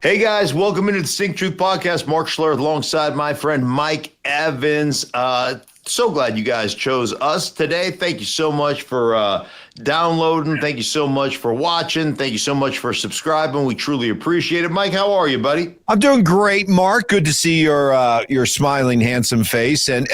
Hey guys, welcome into the Stink Truth Podcast. Mark Schlereth alongside my friend Mike Evans. So glad you guys chose us today. Thank you so much for downloading. Thank you so much for watching. Thank you so much for subscribing. We truly appreciate it. Mike, how are you, buddy? I'm doing great, Mark. Good to see your smiling, handsome face. And,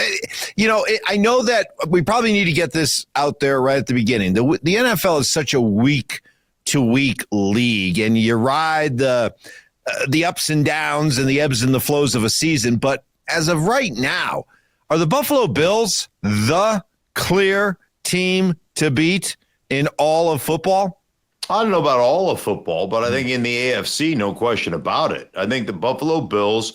I know that we probably need to get this out there right at the beginning. The NFL is such a week-to-week league, and you ride the ups and downs and the ebbs and the flows of a season. But as of right now, are the Buffalo Bills the clear team to beat in all of football? I don't know about all of football, but I think in the AFC, no question about it. I think the Buffalo Bills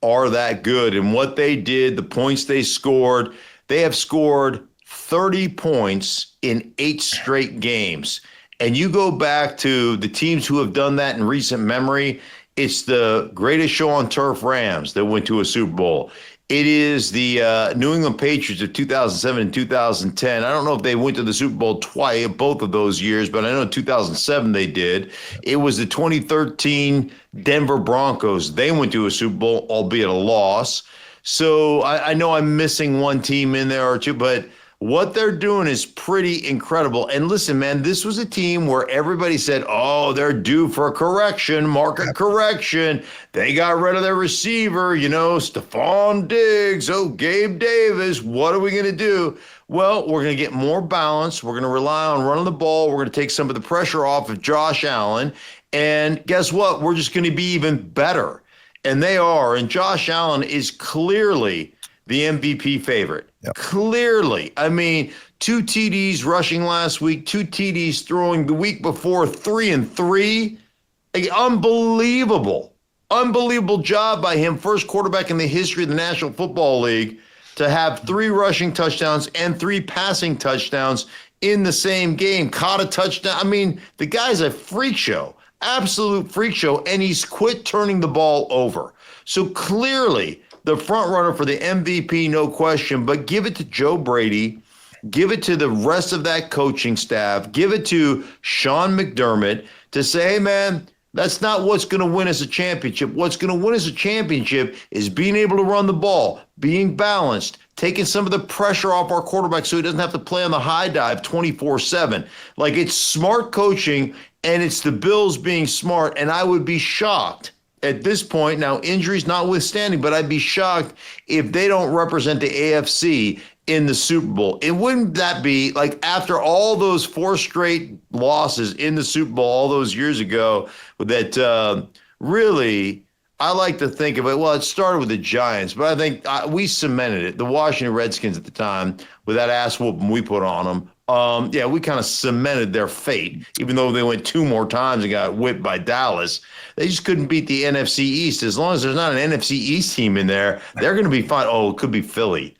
are that good. And what they did, the points they scored, they have scored 30 points in 8 straight games. And you go back to the teams who have done that in recent memory, it's the greatest show on turf Rams that went to a Super Bowl. It is the New England Patriots of 2007 and 2010. I don't know if they went to the Super Bowl twice, both of those years, but I know in 2007 they did. It was the 2013 Denver Broncos. They went to a Super Bowl, albeit a loss. So I know I'm missing one team in there or two, but what they're doing is pretty incredible. And listen, man, this was a team where everybody said, oh, they're due for a correction, market correction. They got rid of their receiver, Stephon Diggs, Gabe Davis. What are we going to do? Well, we're going to get more balance. We're going to rely on running the ball. We're going to take some of the pressure off of Josh Allen. And guess what? We're just going to be even better. And they are. And Josh Allen is clearly the MVP favorite. Yep. Clearly. I mean, 2 TDs rushing last week, 2 TDs throwing the week before, 3 and 3. Unbelievable. Unbelievable job by him. First quarterback in the history of the National Football League to have 3 rushing touchdowns and 3 passing touchdowns in the same game. Caught a touchdown. I mean, the guy's a freak show. Absolute freak show. And he's quit turning the ball over. So clearly, the front runner for the MVP, no question, but give it to Joe Brady, give it to the rest of that coaching staff, give it to Sean McDermott to say, hey, man, that's not what's going to win us a championship. What's going to win us a championship is being able to run the ball, being balanced, taking some of the pressure off our quarterback so he doesn't have to play on the high dive 24/7. Like, it's smart coaching, and it's the Bills being smart, and I would be shocked at this point, now injuries notwithstanding, but I'd be shocked if they don't represent the AFC in the Super Bowl. And wouldn't that be like after all those 4 straight losses in the Super Bowl all those years ago that really, I like to think of it, well, it started with the Giants, but I think we cemented it. The Washington Redskins at the time with that ass whooping we put on them. We kind of cemented their fate, even though they went 2 more times and got whipped by Dallas. They just couldn't beat the NFC East. As long as there's not an NFC East team in there, they're going to be fine. Oh, it could be Philly.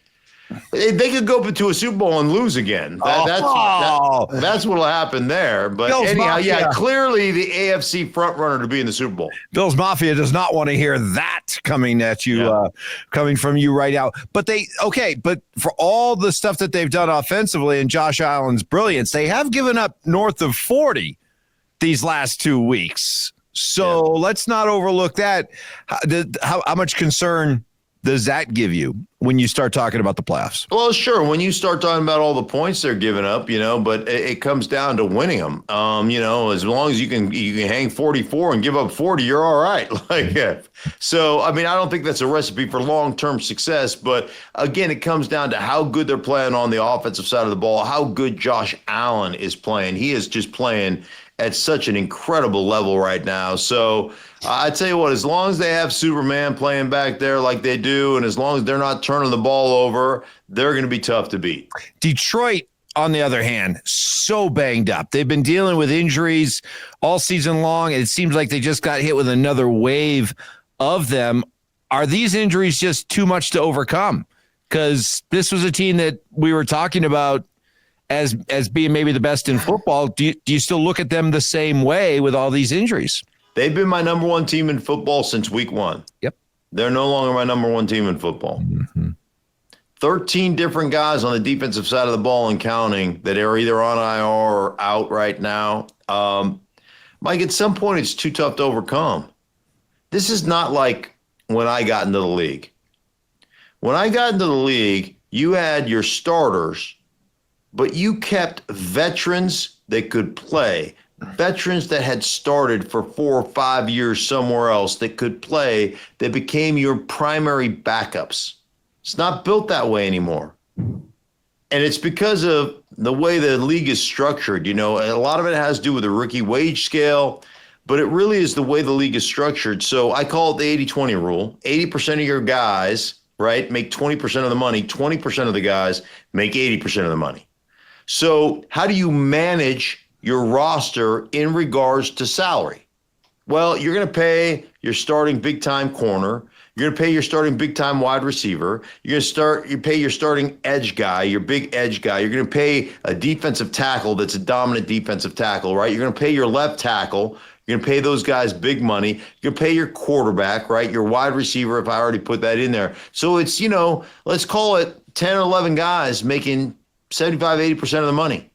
They could go to a Super Bowl and lose again. That's what will happen there. But Bills anyhow, Mafia. clearly the AFC front runner to be in the Super Bowl. Bills Mafia does not want to hear that coming at you, coming from you right now. But but for all the stuff that they've done offensively and Josh Allen's brilliance, they have given up north of 40 these last 2 weeks. So let's not overlook that. How much concern does that give you when you start talking about the playoffs? Well, sure. When you start talking about all the points they're giving up, but it comes down to winning them. As long as you can hang 44 and give up 40, you're all right. So, I don't think that's a recipe for long-term success. But again, it comes down to how good they're playing on the offensive side of the ball, how good Josh Allen is playing. He is just playing at such an incredible level right now. So I tell you what, as long as they have Superman playing back there like they do, and as long as they're not turning the ball over, they're going to be tough to beat. Detroit, on the other hand, so banged up. They've been dealing with injuries all season long, and it seems like they just got hit with another wave of them. Are these injuries just too much to overcome? Because this was a team that we were talking about as being maybe the best in football. Do you still look at them the same way with all these injuries? They've been my number 1 team in football since week 1. Yep. They're no longer my number 1 team in football. Mm-hmm. 13 different guys on the defensive side of the ball and counting that are either on IR or out right now. Mike, at some point it's too tough to overcome. this is not like when I got into the league. When I got into the league, you had your starters, but you kept veterans that could play, veterans that had started for 4 or 5 years somewhere else that could play, that became your primary backups. It's not built that way anymore. And it's because of the way the league is structured. You know, a lot of it has to do with the rookie wage scale, but it really is the way the league is structured. So I call it the 80-20 rule. 80% of your guys, right, make 20% of the money. 20% of the guys make 80% of the money. So how do you manage your roster in regards to salary? Well, you're going to pay your starting big-time corner. You're going to pay your starting big-time wide receiver. You pay your starting edge guy, your big edge guy. You're going to pay a defensive tackle that's a dominant defensive tackle, right? You're going to pay your left tackle. You're going to pay those guys big money. You're going to pay your quarterback, right? Your wide receiver, if I already put that in there. So it's, you know, let's call it 10 or 11 guys making 75, 80% of the money.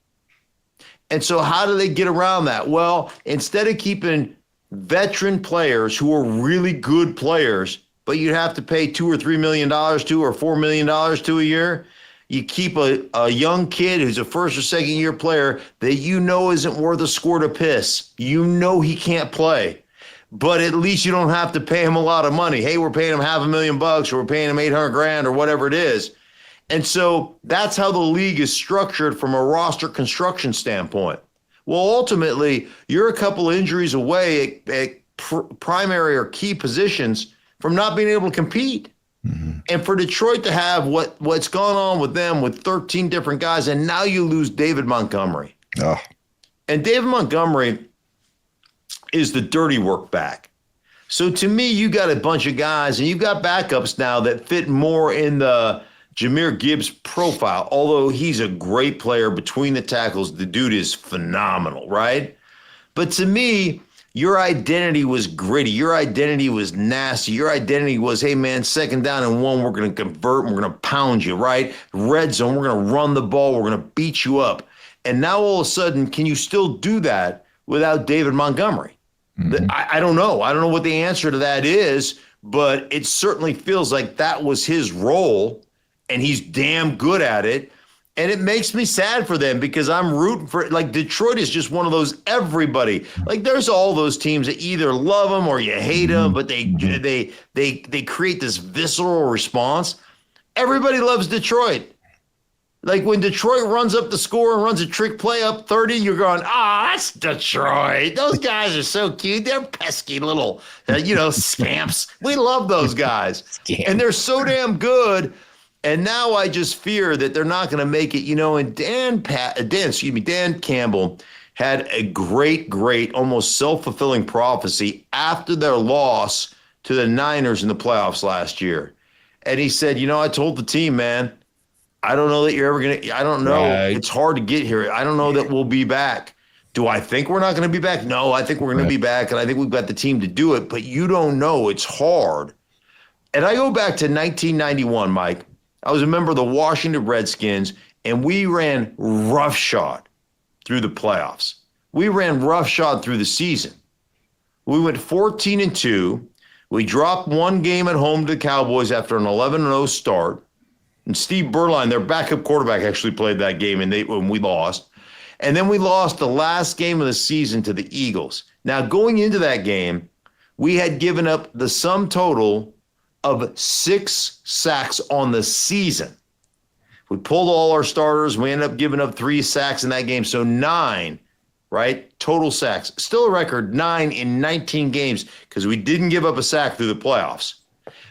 And so how do they get around that? Well, instead of keeping veteran players who are really good players, but you'd have to pay $2 or $3 million to or $4 million to a year, you keep a young kid who's a first or second year player that you know isn't worth a squirt of piss. You know he can't play, but at least you don't have to pay him a lot of money. Hey, we're paying him $500,000 or we're paying him $800,000 or whatever it is. And so that's how the league is structured from a roster construction standpoint. Well, ultimately, you're a couple injuries away at primary or key positions from not being able to compete. Mm-hmm. And for Detroit to have what's gone on with them with 13 different guys, and now you lose David Montgomery. Oh. And David Montgomery is the dirty work back. So to me, you got a bunch of guys, and you've got backups now that fit more in the Jahmyr Gibbs profile. Although he's a great player between the tackles, the dude is phenomenal, right? But to me, your identity was gritty. Your identity was nasty. Your identity was, hey, man, 2nd down and 1, we're going to convert and we're going to pound you, right? Red zone, we're going to run the ball. We're going to beat you up. And now all of a sudden, can you still do that without David Montgomery? Mm-hmm. I don't know. I don't know what the answer to that is, but it certainly feels like that was his role, and he's damn good at it. And it makes me sad for them because I'm rooting for it. Like, Detroit is just one of those everybody. Like, there's all those teams that either love them or you hate them, but they create this visceral response. Everybody loves Detroit. Like, when Detroit runs up the score and runs a trick play up 30, you're going, that's Detroit. Those guys are so cute. They're pesky little, scamps. We love those guys. And they're so damn good. And now I just fear that they're not going to make it, and Dan Campbell had a great, almost self-fulfilling prophecy after their loss to the Niners in the playoffs last year. And he said, I told the team, man, I don't know that you're ever going to, I don't know. Right. It's hard to get here. I don't know that we'll be back. Do I think we're not going to be back? No, I think we're going to be back, and I think we've got the team to do it, but you don't know. It's hard. And I go back to 1991, Mike. I was a member of the Washington Redskins, and we ran roughshod through the playoffs. We ran roughshod through the season. We went 14-2. We dropped one game at home to the Cowboys after an 11-0 start. And Steve Berline, their backup quarterback, actually played that game, and when we lost. And then we lost the last game of the season to the Eagles. Now, going into that game, we had given up the sum total of 6 sacks on the season. We pulled all our starters. We ended up giving up 3 sacks in that game. So 9, right? Total sacks. Still a record, 9 in 19 games, because we didn't give up a sack through the playoffs.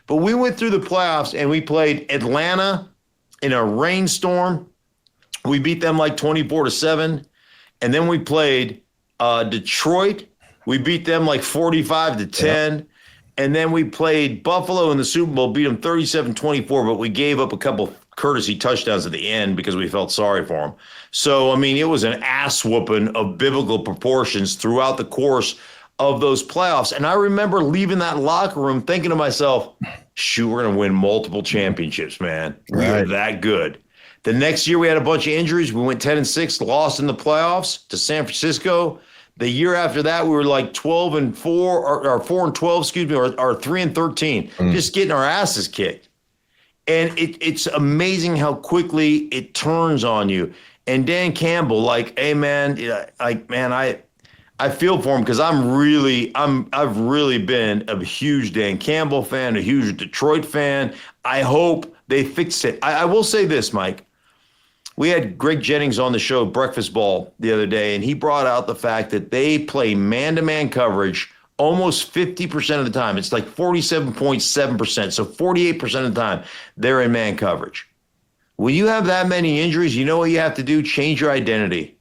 But we went through the playoffs and we played Atlanta in a rainstorm. We beat them like 24-7. And then we played Detroit. We beat them like 45-10. Yep. And then we played Buffalo in the Super Bowl, beat them 37-24, but we gave up a couple courtesy touchdowns at the end because we felt sorry for them. So, it was an ass whooping of biblical proportions throughout the course of those playoffs. And I remember leaving that locker room thinking to myself, shoot, we're going to win multiple championships, man. We're that good. The next year we had a bunch of injuries. We went 10-6, lost in the playoffs to San Francisco. The year after that, we were like 12-4 or 4-12, excuse me, or 3-13, just getting our asses kicked. And it's amazing how quickly it turns on you. And Dan Campbell, like, hey man, I feel for him because I've really been a huge Dan Campbell fan, a huge Detroit fan. I hope they fix it. I will say this, Mike. We had Greg Jennings on the show, Breakfast Ball, the other day, and he brought out the fact that they play man-to-man coverage almost 50% of the time. It's like 47.7%. So 48% of the time, they're in man coverage. When you have that many injuries, you know what you have to do? Change your identity.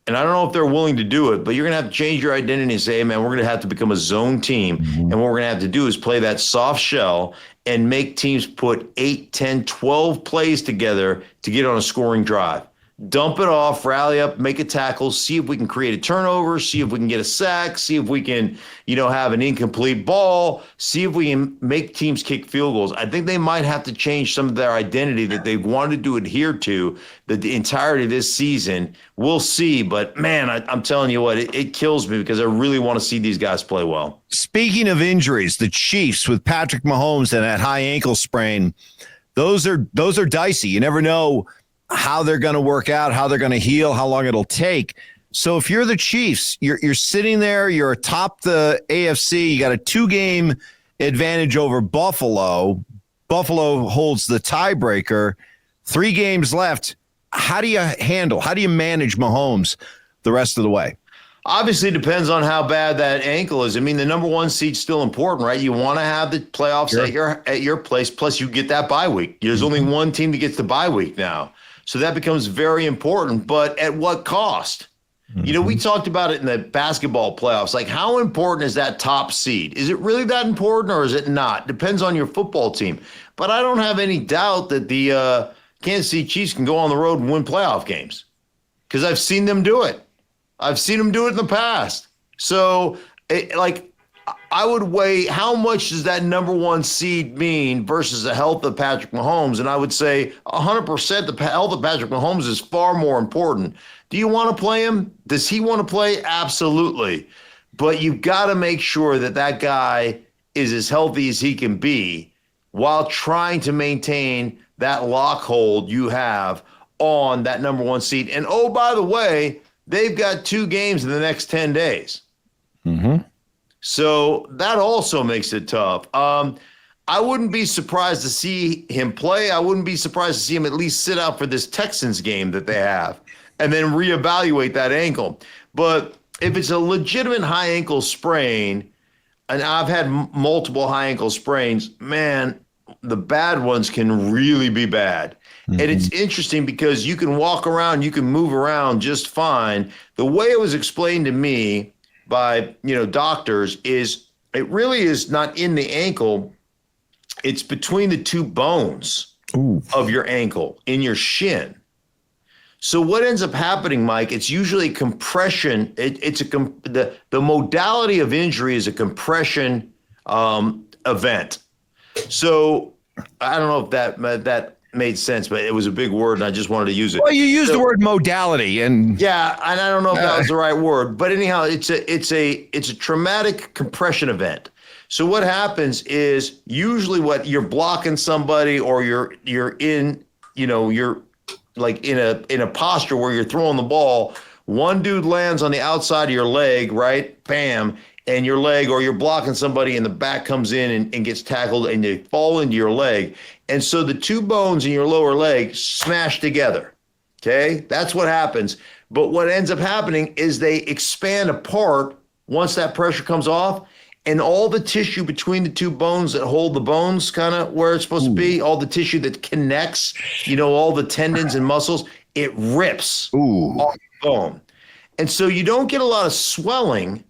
And I don't know if they're willing to do it, but you're going to have to change your identity and say, hey, man, we're going to have to become a zone team. And what we're going to have to do is play that soft shell and make teams put 8, 10, 12 plays together to get on a scoring drive. Dump it off, rally up, make a tackle, see if we can create a turnover, see if we can get a sack, see if we can, have an incomplete ball, see if we can make teams kick field goals. I think they might have to change some of their identity that they've wanted to adhere to the entirety of this season. We'll see, but man, I'm telling you what, it kills me because I really want to see these guys play well. Speaking of injuries, the Chiefs with Patrick Mahomes and that high ankle sprain, those are dicey. You never know how they're going to work out, how they're going to heal, how long it'll take. So if you're the Chiefs, you're sitting there, you're atop the AFC, you got a 2-game advantage over Buffalo. Buffalo holds the tiebreaker. 3 games left. How do you manage Mahomes the rest of the way? Obviously, it depends on how bad that ankle is. I mean, the number 1 seed's still important, right? You want to have the playoffs at your place, plus you get that bye week. There's only one team that gets the bye week now. So that becomes very important, but at what cost? We talked about it in the basketball playoffs. Like, how important is that top seed? Is it really that important or is it not? Depends on your football team. But I don't have any doubt that the Kansas City Chiefs can go on the road and win playoff games because I've seen them do it. I've seen them do it in the past. So, I would weigh how much does that number 1 seed mean versus the health of Patrick Mahomes? And I would say 100% the health of Patrick Mahomes is far more important. Do you want to play him? Does he want to play? Absolutely. But you've got to make sure that guy is as healthy as he can be while trying to maintain that lock hold you have on that number 1 seed. And, oh, by the way, they've got 2 games in the next 10 days. So that also makes it tough. I wouldn't be surprised to see him play. I wouldn't be surprised to see him at least sit out for this Texans game that they have and then reevaluate that ankle. But if it's a legitimate high ankle sprain, and I've had multiple high ankle sprains, man, the bad ones can really be bad. And it's interesting because you can walk around, you can move around just fine. The way it was explained to me by doctors is it really is not in the ankle. It's between the 2 bones of your ankle in your shin. So what ends up happening, Mike, it's usually compression. The modality of injury is a compression event. So I don't know if that made sense, but it was a big word and I just wanted to use it. Well, you used the word modality and yeah, and I don't know if that was the right word, but anyhow, it's a traumatic compression event. So what happens is usually what you're blocking somebody or you're in, you're like in a posture where you're throwing the ball, one dude lands on the outside of your leg, right? Bam. And your leg, or you're blocking somebody and the back comes in and gets tackled and they fall into your leg. And so the 2 bones in your lower leg smash together. Okay, that's what happens. But what ends up happening is they expand apart once that pressure comes off, and all the tissue between the 2 bones that hold the bones kind of where it's supposed to be, all the tissue that connects, all the tendons and muscles, it rips off the bone. And so you don't get a lot of swelling,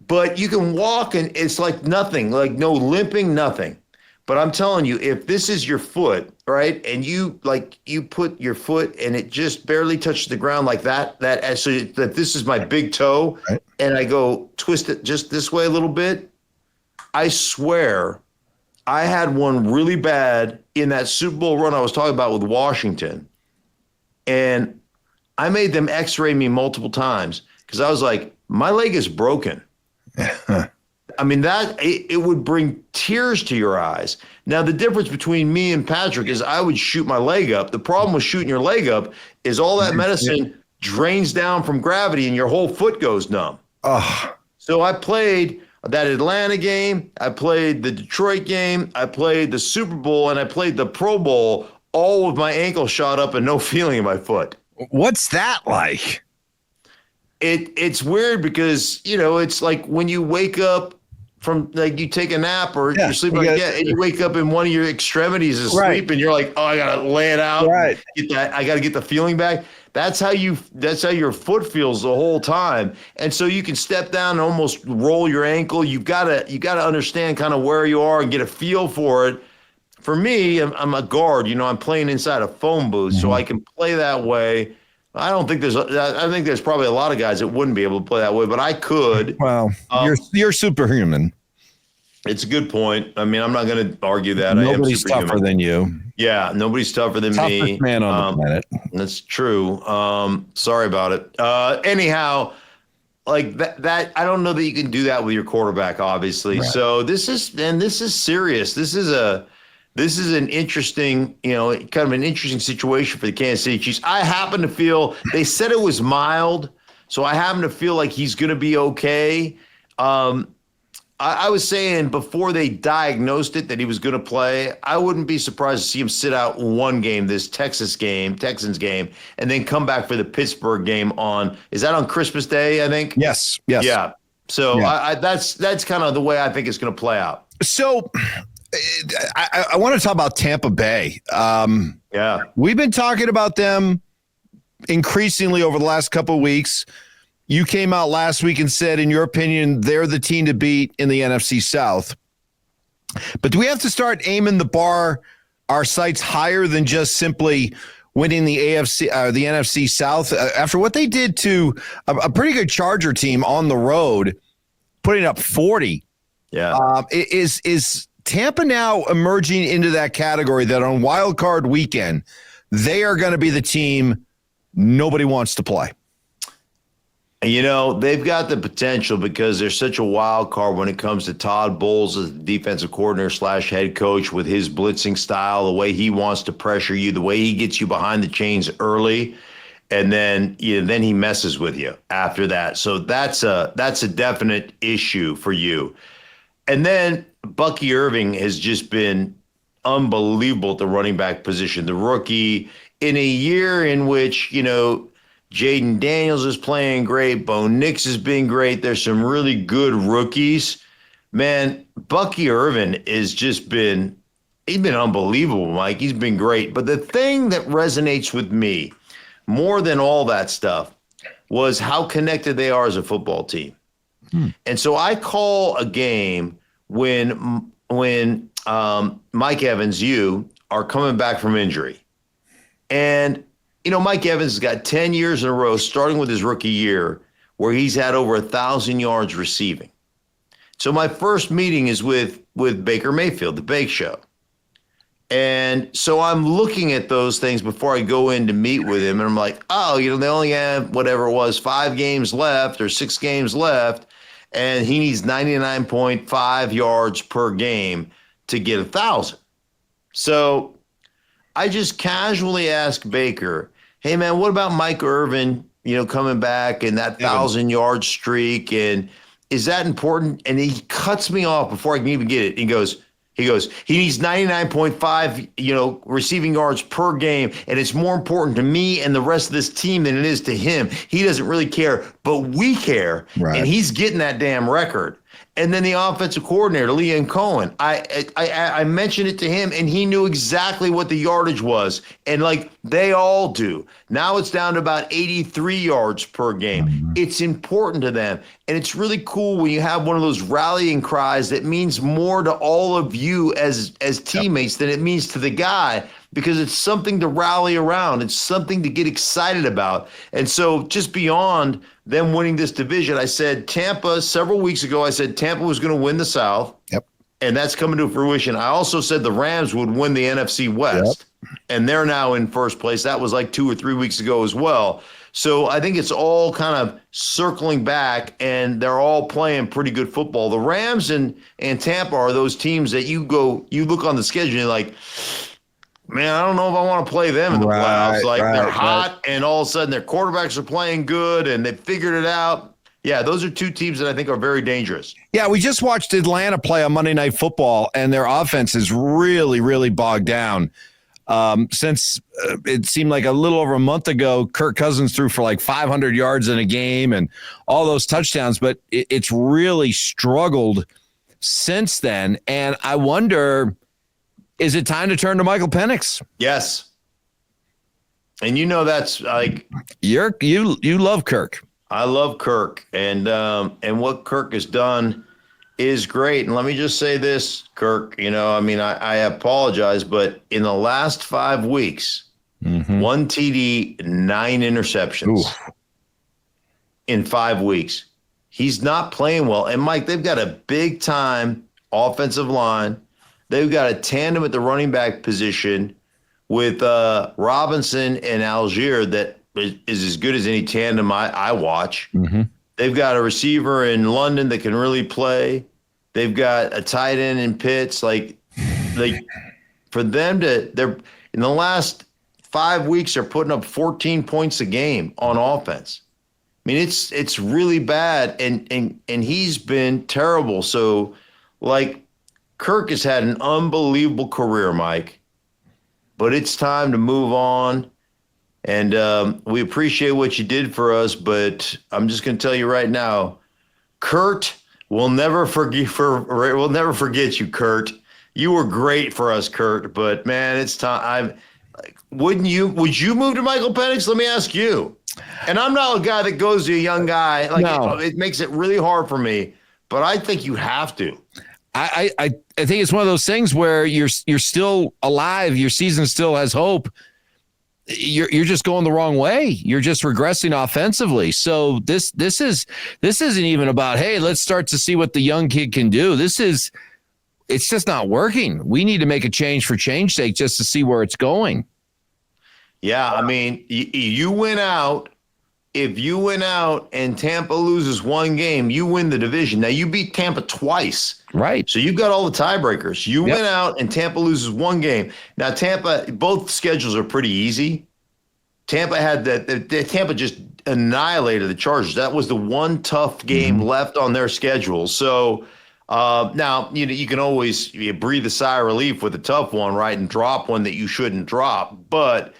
but you can walk and it's like nothing, like no limping, nothing. But I'm telling you, if this is your foot, right, and you put your foot and it just barely touches the ground like that so that this is my big toe, right, and I go twist it just this way a little bit, I swear I had one really bad in that Super Bowl run I was talking about with Washington. And I made them x-ray me multiple times. because I was like, my leg is broken. I mean, it would bring tears to your eyes. Now, the difference between me and Patrick is I would shoot my leg up. The problem with shooting your leg up is all that medicine drains down from gravity and your whole foot goes numb. So I played that Atlanta game, I played the Detroit game, I played the Super Bowl, and I played the Pro Bowl, all with my ankle shot up and no feeling in my foot. What's that like? It's weird because, it's like when you wake up from, like, you take a nap or you're sleeping and you wake up and one of your extremities is asleep and you're like, oh, I gotta lay it out. Right. I gotta get the feeling back. That's how your foot feels the whole time. And so you can step down and almost roll your ankle. You gotta understand kind of where you are and get a feel for it. For me, I'm a guard. I'm playing inside a phone booth, so I can play that way. I think there's probably a lot of guys that wouldn't be able to play that way, but I could. Well, you're superhuman. It's a good point. I mean, I'm not going to argue that. Nobody's tougher than you. Yeah, nobody's tougher than me. Toughest man on the planet. That's true. Sorry about it. Anyhow, like that, I don't know that you can do that with your quarterback, obviously. Right. So this is serious. This is an interesting, kind of an interesting situation for the Kansas City Chiefs. I happen to feel, they said it was mild, so I happen to feel like he's going to be okay. I was saying before they diagnosed it that he was going to play, I wouldn't be surprised to see him sit out one game, this Texans game, and then come back for the Pittsburgh game is that on Christmas Day, I think? Yes. Yeah. So yeah. That's kind of the way I think it's going to play out. So I want to talk about Tampa Bay. We've been talking about them increasingly over the last couple of weeks. You came out last week and said, in your opinion, they're the team to beat in the NFC South. But do we have to start aiming our sights higher than just simply winning the NFC South after what they did to a pretty good Charger team on the road, putting up 40? Yeah. Is Tampa now emerging into that category that on wild card weekend, they are going to be the team nobody wants to play? They've got the potential because they're such a wild card when it comes to Todd Bowles as the defensive coordinator / head coach with his blitzing style, the way he wants to pressure you, the way he gets you behind the chains early, and then he messes with you after that. So that's a definite issue for you. And then Bucky Irving has just been unbelievable at the running back position. The rookie in a year in which, Jaden Daniels is playing great. Bo Nix has been great. There's some really good rookies. Man, Bucky Irving he's been unbelievable, Mike. He's been great. But the thing that resonates with me more than all that stuff was how connected they are as a football team. And so I call a game when Mike Evans, you are coming back from injury. And Mike Evans has got 10 years in a row, starting with his rookie year, where he's had over 1,000 yards receiving. So my first meeting is with Baker Mayfield, the Bake Show. And so I'm looking at those things before I go in to meet with him. And I'm like, they only have whatever it was, 5 games left or 6 games left. And he needs 99.5 yards per game to get 1,000. So I just casually asked Baker, hey, man, what about Mike Irvin, coming back and that 1,000-yard streak? And is that important? And he cuts me off before I can even get it. He goes, he needs 99.5, receiving yards per game. And it's more important to me and the rest of this team than it is to him. He doesn't really care, but we care. Right. And he's getting that damn record. And then the offensive coordinator, Liam Cohen, I mentioned it to him, and he knew exactly what the yardage was. And like they all do. Now it's down to about 83 yards per game. Mm-hmm. It's important to them. And it's really cool when you have one of those rallying cries that means more to all of you as teammates than it means to the guy, because it's something to rally around. It's something to get excited about. And so just beyond them winning this division, I said several weeks ago, I said Tampa was going to win the South. Yep. And that's coming to fruition. I also said the Rams would win the NFC West. Yep. And they're now in first place. That was like 2 or 3 weeks ago as well. So I think it's all kind of circling back, and they're all playing pretty good football. The Rams and Tampa are those teams that you look on the schedule, and you're like, man, I don't know if I want to play them in the playoffs. Like they're hot, and all of a sudden their quarterbacks are playing good, and they figured it out. Yeah, those are two teams that I think are very dangerous. Yeah, we just watched Atlanta play on Monday Night Football, and their offense is really, really bogged down. Since it seemed like a little over a month ago, Kirk Cousins threw for like 500 yards in a game and all those touchdowns, but it's really struggled since then. And I wonder, is it time to turn to Michael Penix? Yes. And that's like you love Kirk. I love Kirk, and what Kirk has done is great. And let me just say this, Kirk, I apologize, but in the last 5 weeks, 1 TD, 9 interceptions in 5 weeks. He's not playing well. And Mike, they've got a big time offensive line. They've got a tandem at the running back position with Robinson and Algier that is as good as any tandem I watch. Mm-hmm. They've got a receiver in London that can really play. They've got a tight end in Pitts. Like for them they're in the last 5 weeks, they're putting up 14 points a game on offense. I mean, it's really bad, and he's been terrible. So, like, Kirk has had an unbelievable career, Mike, but it's time to move on. And we appreciate what you did for us, but I'm just going to tell you right now, Kurt will never forget you, Kurt. You were great for us, Kurt. But man, it's time. Would you move to Michael Penix? Let me ask you. And I'm not a guy that goes to a young guy. It makes it really hard for me. But I think you have to. I think it's one of those things where you're still alive. Your season still has hope. You're just going the wrong way. You're just regressing offensively. So this isn't even about, hey, let's start to see what the young kid can do. It's just not working. We need to make a change for change sake just to see where it's going. Yeah, I mean, you went out. If you went out and Tampa loses one game, you win the division. Now, you beat Tampa twice. Right. So you've got all the tiebreakers. You went out and Tampa loses one game. Now, Tampa, both schedules are pretty easy. Tampa had Tampa just annihilated the Chargers. That was the one tough game left on their schedule. So now, you can always breathe a sigh of relief with a tough one, right, and drop one that you shouldn't drop. But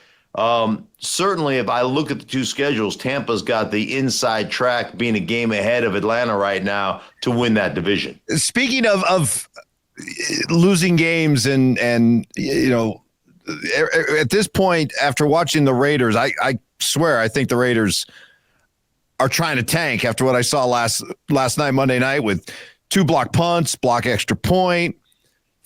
certainly, if I look at the two schedules, Tampa's got the inside track, being a game ahead of Atlanta right now, to win that division. Speaking of losing games and at this point, after watching the Raiders, I swear I think the Raiders are trying to tank after what I saw last night, Monday night, with 2 block punts, block extra point,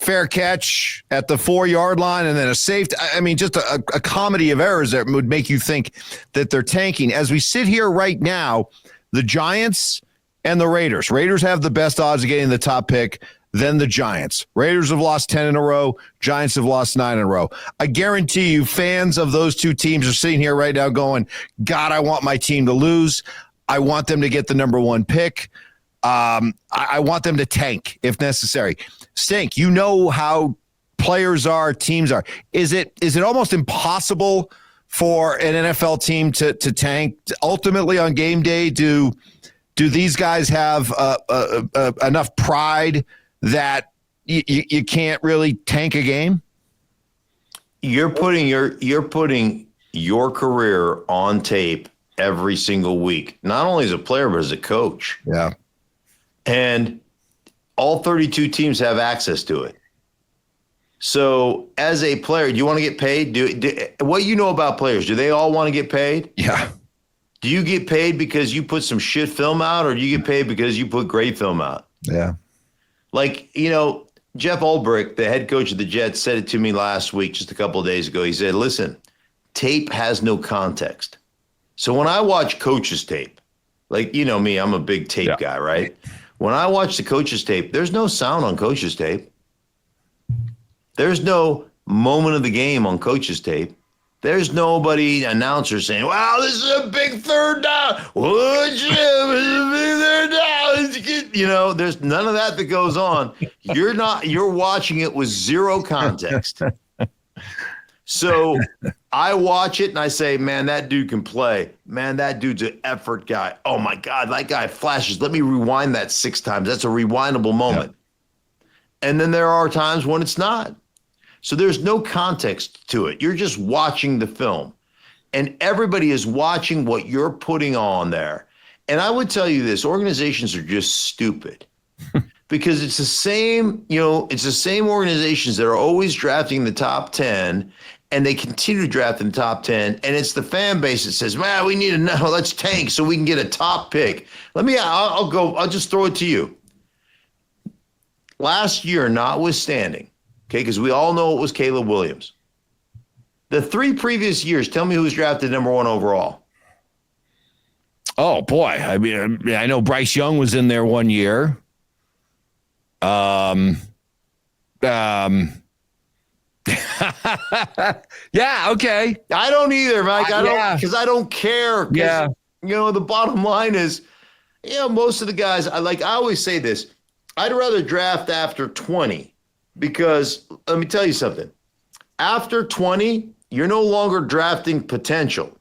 fair catch at the 4-yard line, and then a safety. I mean, just a comedy of errors that would make you think that they're tanking. As we sit here right now, the Giants and the Raiders. Raiders have the best odds of getting the top pick, then the Giants. Raiders have lost 10 in a row. Giants have lost 9 in a row. I guarantee you fans of those two teams are sitting here right now going, God, I want my team to lose. I want them to get the number 1 pick. I want them to tank if necessary. Stink, you know how players are, teams are. Is it almost impossible for an NFL team to tank? Ultimately on game day, do these guys have enough pride that you can't really tank a game? You're putting your career on tape every single week, not only as a player but as a coach. Yeah. And all 32 teams have access to it. So as a player, do you want to get paid? What you know about players, do they all want to get paid? Yeah. Do you get paid because you put some shit film out, or do you get paid because you put great film out? Yeah. Like, Jeff Ulbrich, the head coach of the Jets, said it to me last week, just a couple of days ago. He said, listen, tape has no context. So when I watch coaches' tape, like, me, I'm a big tape guy, right? When I watch the coaches' tape, there's no sound on coaches' tape. There's no moment of the game on coaches' tape. There's nobody announcer saying, "Wow, this is a big third down. Oh, Jim, this is a big third down." You know, there's none of that goes on. You're watching it with zero context. So I watch it and I say, man, that dude can play. Man, that dude's an effort guy. Oh my God, that guy flashes. Let me rewind that 6 times. That's a rewindable moment. Yeah. And then there are times when it's not. So there's no context to it. You're just watching the film. And everybody is watching what you're putting on there. And I would tell you this, organizations are just stupid. Because it's the same, it's the same organizations that are always drafting the top 10, and they continue to draft in the top 10. And it's the fan base that says, man, we need to know, let's tank so we can get a top pick. I'll just throw it to you. Last year, notwithstanding, okay, because we all know it was Caleb Williams. The 3 previous years, tell me who was drafted number 1 overall. Oh, boy. I mean, I know Bryce Young was in there one year. Yeah, okay. I don't either, Mike. I don't, because I don't care. Yeah. The bottom line is, most of the guys, I always say this, I'd rather draft after 20 because let me tell you something. After 20, you're no longer drafting potential.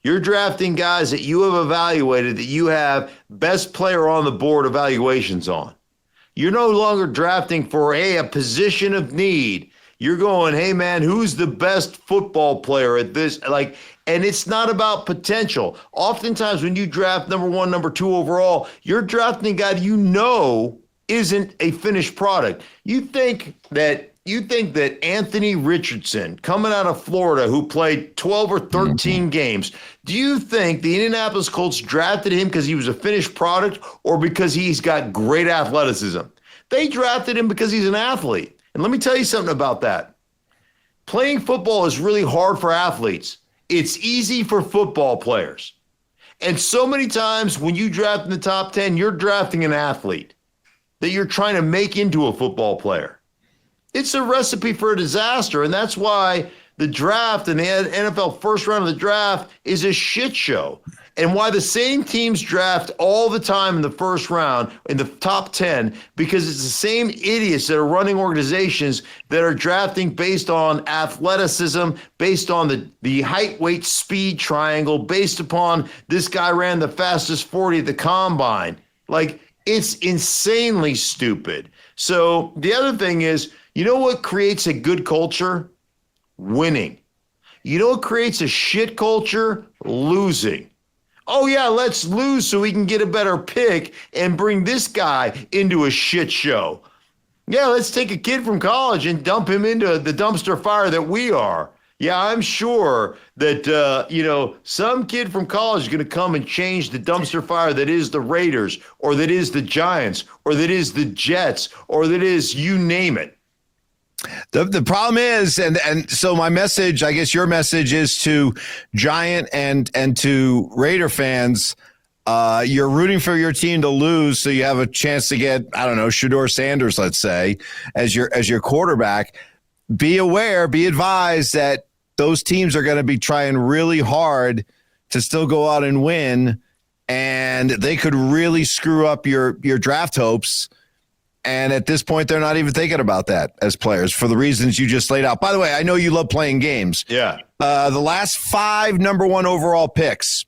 You're drafting guys that you have evaluated, that you have best player on the board evaluations on. You're no longer drafting for a position of need. You're going, hey, man, who's the best football player at this? And it's not about potential. Oftentimes when you draft number 1, number 2 overall, you're drafting a guy isn't a finished product. You think that Anthony Richardson, coming out of Florida, who played 12 or 13 games, do you think the Indianapolis Colts drafted him because he was a finished product or because he's got great athleticism? They drafted him because he's an athlete. And let me tell you something about that. Playing football is really hard for athletes. It's easy for football players. And so many times when you draft in the top 10, you're drafting an athlete that you're trying to make into a football player. It's a recipe for a disaster, and that's why the draft and the NFL first round of the draft is a shit show, and why the same teams draft all the time in the first round in the top 10, because it's the same idiots that are running organizations that are drafting based on athleticism, based on the height, weight, speed triangle, based upon this guy ran the fastest 40 at the combine. It's insanely stupid. So the other thing is, you know what creates a good culture? Winning. You know what creates a shit culture? Losing. Oh, yeah, let's lose so we can get a better pick and bring this guy into a shit show. Yeah, let's take a kid from college and dump him into the dumpster fire that we are. Yeah, I'm sure that, some kid from college is going to come and change the dumpster fire that is the Raiders, or that is the Giants, or that is the Jets, or that is you name it. The problem is, and so my message, I guess your message is to Giant and to Raider fans, you're rooting for your team to lose so you have a chance to get, I don't know, Shedeur Sanders, let's say, as your quarterback. Be aware, be advised that those teams are going to be trying really hard to still go out and win, and they could really screw up your draft hopes. And at this point, they're not even thinking about that as players for the reasons you just laid out. By the way, I know you love playing games. Yeah. The last 5 number 1 overall picks,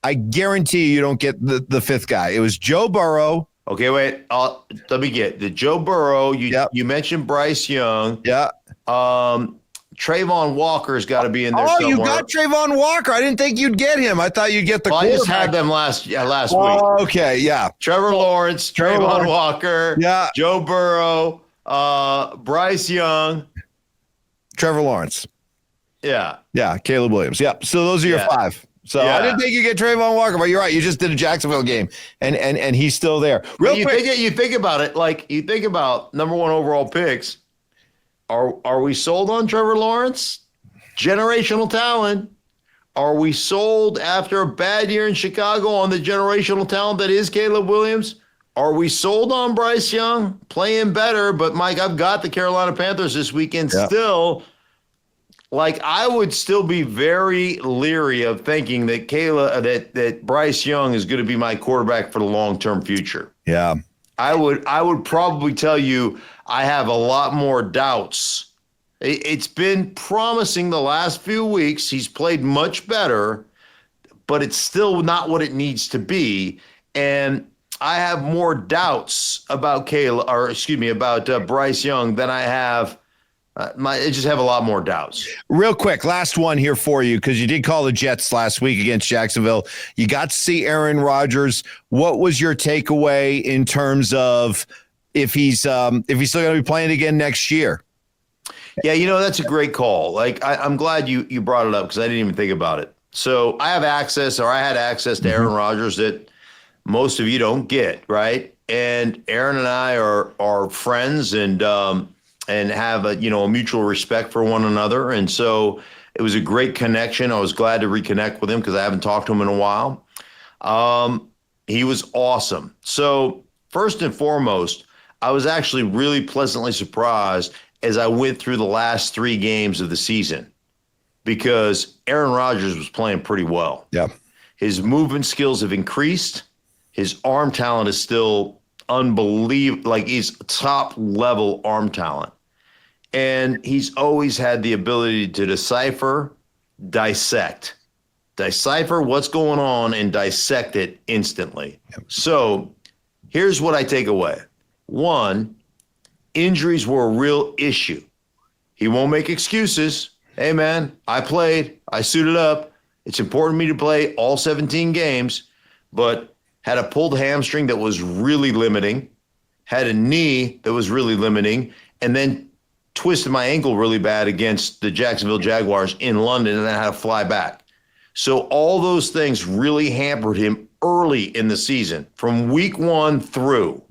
I guarantee you don't get the 5th guy. It was Joe Burrow. Okay, wait. Let me get the Joe Burrow. You mentioned Bryce Young. Yeah. Trayvon Walker's got to be in there somewhere. You got Trayvon Walker. I didn't think you'd get him. I thought you'd get the quarterback. I just had them last week. Okay, yeah. Trevor Lawrence, Trayvon Walker, yeah. Joe Burrow, Bryce Young. Trevor Lawrence. Yeah. Yeah, Caleb Williams. Yeah, so those are your 5. So I didn't think you get Trayvon Walker, but you're right. You just did a Jacksonville game, and he's still there. You think about it, you think about number 1 overall picks. Are we sold on Trevor Lawrence? Generational talent. Are we sold after a bad year in Chicago on the generational talent that is Caleb Williams? Are we sold on Bryce Young? Playing better, but Mike, I've got the Carolina Panthers this weekend still. like I would still be very leery of thinking that that Bryce Young is going to be my quarterback for the long-term future. Yeah. I would probably tell you I have a lot more doubts. It's been promising the last few weeks. He's played much better, but it's still not what it needs to be. And I have more doubts about Bryce Young than I have. I just have a lot more doubts. Real quick, last one here for you, because you did call the Jets last week against Jacksonville. You got to see Aaron Rodgers. What was your takeaway in terms of if he's still going to be playing again next year? Yeah, that's a great call. Like I'm glad you brought it up because I didn't even think about it. So I had access to Aaron Rodgers that most of you don't get, right? And Aaron and I are friends and have a mutual respect for one another. And so it was a great connection. I was glad to reconnect with him because I haven't talked to him in a while. He was awesome. So first and foremost, I was actually really pleasantly surprised as I went through the last 3 games of the season because Aaron Rodgers was playing pretty well. Yeah. His movement skills have increased. His arm talent is still unbelievable. Like he's top level arm talent. And he's always had the ability to decipher what's going on and dissect it instantly. Yep. So here's what I take away. 1, injuries were a real issue. He won't make excuses. Hey, man, I played. I suited up. It's important to me to play all 17 games, but had a pulled hamstring that was really limiting, had a knee that was really limiting, and then twisted my ankle really bad against the Jacksonville Jaguars in London, and I had to fly back. So all those things really hampered him early in the season from week 1 through.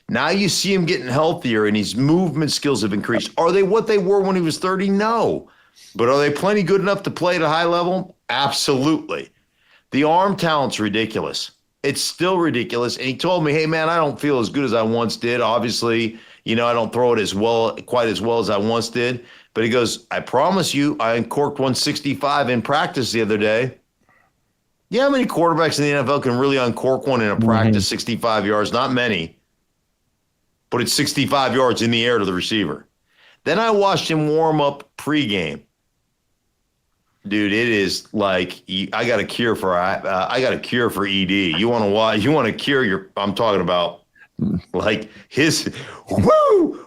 Now you see him getting healthier and his movement skills have increased. Are they what they were when he was 30? No. But are they plenty good enough to play at a high level? Absolutely. The arm talent's ridiculous. It's still ridiculous. And he told me, hey, man, I don't feel as good as I once did. Obviously, I don't throw it quite as well as I once did. But he goes, I promise you, I uncorked 165 in practice the other day. You know how many quarterbacks in the NFL can really uncork one in a practice 65 yards? Not many. But it's 65 yards in the air to the receiver. Then I watched him warm up pregame. Dude, it is like I got a cure for ED. You want to cure your? I'm talking about like his woo.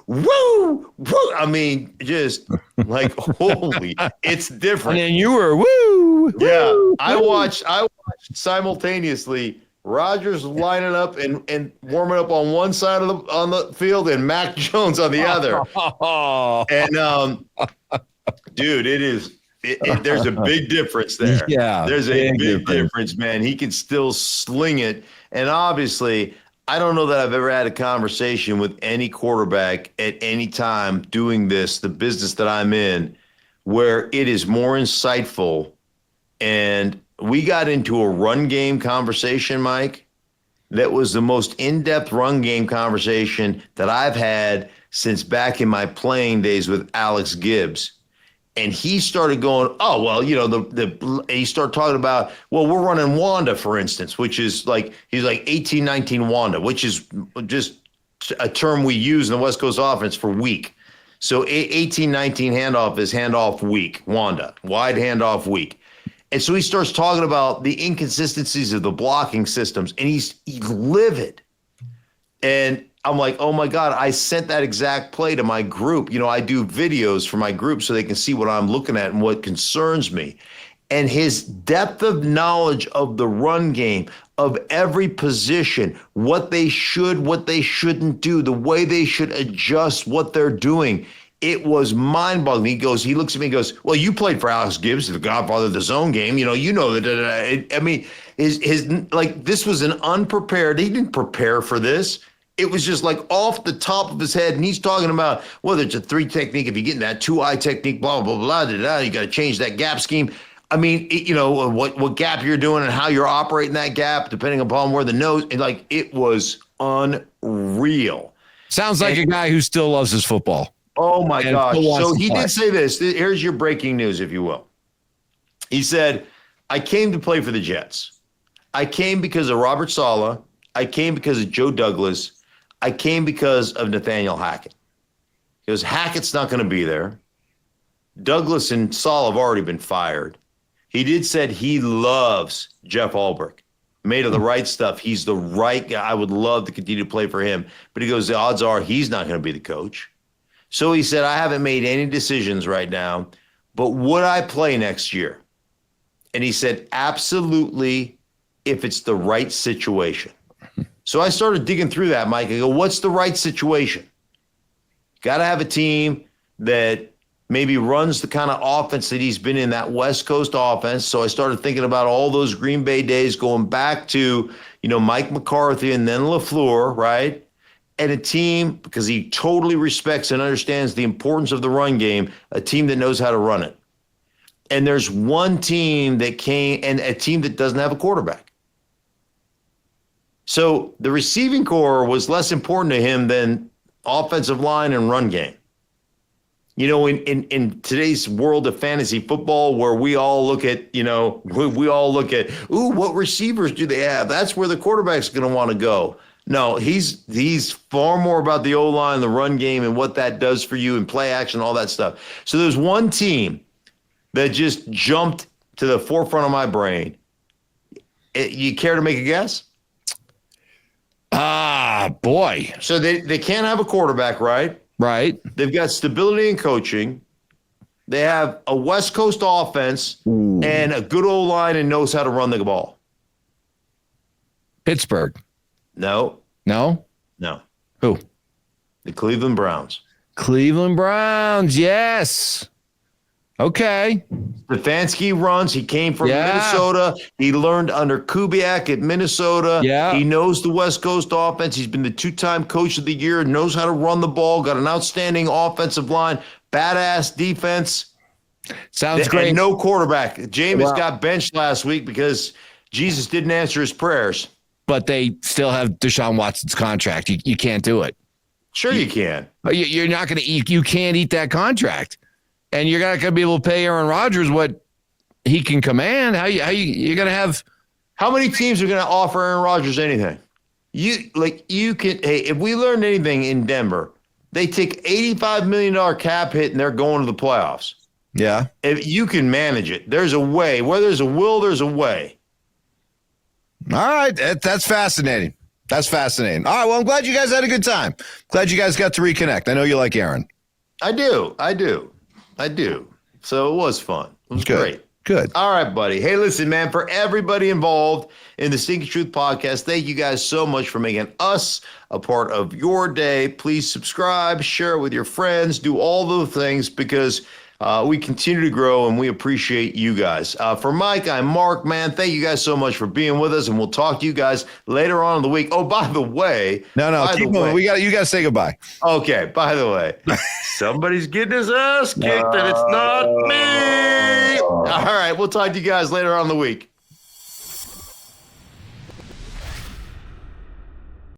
I mean, just like holy, it's different. And you were woo. Yeah, woo, I watched simultaneously Rodgers lining up and warming up on one side on the field and Mac Jones on the other. And dude, it is. There's a big difference there. Yeah, there's a big difference, man. He can still sling it. And obviously, I don't know that I've ever had a conversation with any quarterback at any time doing this, the business that I'm in, where it is more insightful. And we got into a run game conversation, Mike, that was the most in-depth run game conversation that I've had since back in my playing days with Alex Gibbs. And he started going, oh, well, he started talking about, well, we're running Wanda, for instance, which is like, he's like 18-19 Wanda, which is just a term we use in the West Coast offense for weak. So 18-19 handoff is handoff weak, Wanda, wide handoff weak. And so he starts talking about the inconsistencies of the blocking systems, and he's livid. And I'm like, oh my God, I sent that exact play to my group. I do videos for my group so they can see what I'm looking at and what concerns me. And his depth of knowledge of the run game, of every position, what they should, what they shouldn't do, the way they should adjust what they're doing. It was mind-boggling. He looks at me and goes, well, you played for Alex Gibbs, the godfather of the zone game. That. I mean, this was an unprepared. He didn't prepare for this. It was just like off the top of his head. And he's talking about whether it's a 3 technique, if you get in that 2-eye technique, blah, blah, blah, blah, you got to change that gap scheme. I mean, what gap you're doing and how you're operating that gap, depending upon where the nose, it was unreal. Sounds like a guy who still loves his football. Oh, my and gosh. still wants So to he play. did say this. Here's your breaking news, if you will. He said, I came to play for the Jets. I came because of Robert Saleh. I came because of Joe Douglas. I came because of Nathaniel Hackett. He goes, Hackett's not going to be there. Douglas and Saleh have already been fired. He did said he loves Jeff Ulbrich. Made of the right stuff. He's the right guy. I would love to continue to play for him. But he goes, the odds are he's not going to be the coach. So he said, I haven't made any decisions right now, but would I play next year? And he said, absolutely, if it's the right situation. So I started digging through that, Mike. I go, what's the right situation? Got to have a team that maybe runs the kind of offense that he's been in, that West Coast offense. So I started thinking about all those Green Bay days going back to, Mike McCarthy and then LaFleur, right? And a team, because he totally respects and understands the importance of the run game, a team that knows how to run it. And there's one team that came, and a team that doesn't have a quarterback. So the receiving core was less important to him than offensive line and run game. In today's world of fantasy football, where we all look at, we all look at, what receivers do they have? That's where the quarterback's going to want to go. No, he's far more about the O-line, the run game, and what that does for you, and play action, all that stuff. So there's one team that just jumped to the forefront of my brain. You care to make a guess? Boy. So they can't have a quarterback, right? Right. They've got stability in coaching. They have a West Coast offense and a good O-line and knows how to run the ball. Pittsburgh. No. No? No. Who? The Cleveland Browns. Cleveland Browns. Yes. Okay. Stefanski runs. He came from Minnesota. He learned under Kubiak at Minnesota. Yeah. He knows the West Coast offense. He's been the two-time coach of the year, knows how to run the ball, got an outstanding offensive line, badass defense. Sounds great. And no quarterback. Jameis got benched last week because Jesus didn't answer his prayers. But they still have Deshaun Watson's contract. You can't do it. Sure you can. You're not going to eat. You can't eat that contract. And you're not going to be able to pay Aaron Rodgers what he can command. You're going to have? How many teams are going to offer Aaron Rodgers anything? You can. Hey, if we learned anything in Denver, they take $85 million cap hit and they're going to the playoffs. Yeah. If you can manage it, there's a way. Where there's a will, there's a way. All right, that's fascinating. That's fascinating. All right, well, I'm glad you guys had a good time. Glad you guys got to reconnect. I know you like Aaron. I do. So it was fun. It was great. Good. All right, buddy. Hey, listen, man, for everybody involved in the Stinkin Truth podcast, thank you guys so much for making us a part of your day. Please subscribe, share it with your friends, do all those things, because we continue to grow and we appreciate you guys. For Mike, I'm Mark, man. Thank you guys so much for being with us, and we'll talk to you guys later on in the week. Oh, by the way. No, keep moving. You got to say goodbye. Okay, by the way, somebody's getting his ass kicked and it's not me. All right, we'll talk to you guys later on in the week.